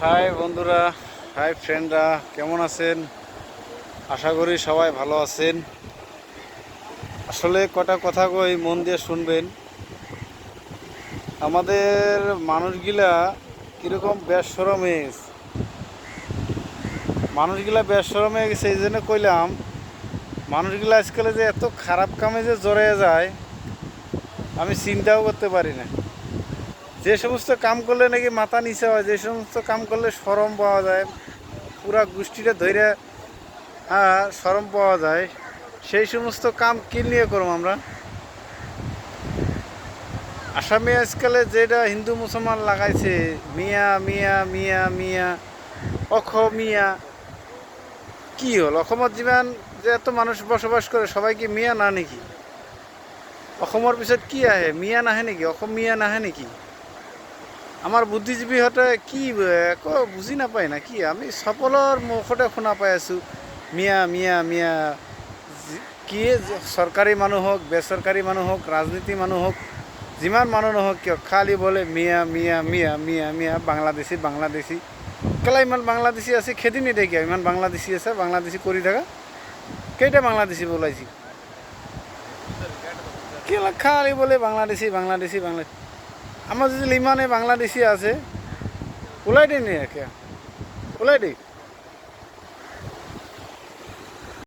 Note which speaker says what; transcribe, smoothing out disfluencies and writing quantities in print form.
Speaker 1: High বন্ধুরা, high ফ্রেন্ডরা, কেমন আছেন? আশা করি সবাই ভালো আছেন। আসলে কটা কথা কই, মন দিয়ে শুনবেন। আমাদের মানুষগুলা কীরকম বেশরম হয়ে গেছে, এই জন্য কইলাম মানুষগুলা আজকালে যে এত খারাপ কামে যে জড়ে যায় আমি চিন্তাও করতে পারি না। যে সমস্ত কাম করলে নাকি মাথা নিচে হয়, যে সমস্ত কাম করলে শরম পাওয়া যায়, পুরা গোষ্ঠীটা ধৈর্য শরম পাওয়া যায়, সেই সমস্ত কাম কি নিয়ে করব আমরা? আসামে আজকালে যেটা হিন্দু মুসলমান লাগাইছে, মিয়া মিয়া মিয়া মিয়া অসমীয়া, কি হল? অসমত যিমান যে এত মানুষ বসবাস করে সবাই কি মিয়া না নাকি? অসমৰ পিছত কি আহে? মিয়া নাহে নেকি? অসমীয়া নাহে নেকি? আমাৰ বুদ্ধিজীৱীহঁতে কি একো বুজি নাপায় না কি? আমি সকলৰ মুখতে শুনা পাই আছোঁ মিয়া মিয়া মিয়া। কি চৰকাৰী মানুহ হওক, বেচৰকাৰী মানুহ হওক, ৰাজনীতি মানুহ হওক, যিমান মানুহ নহওক কিয় খালি বলে মিয়া মিয়া মিয়া মিয়া মিয়া, বাংলাদেশী বাংলাদেশী। কেলা ইমান বাংলাদেশী আছে খেদি নিদিয়ে কিয়? ইমান বাংলাদেশী আছে, বাংলাদেশী কৰি থাকা। কেইটা বাংলাদেশী ওলাইছি? কেলা খালি বলে বাংলাদেশী বাংলাদেশী বাংলাদেশী। আমার যদি ইমানে বাংলাদেশি আছে ওলাই দে নি, ওলাই দে।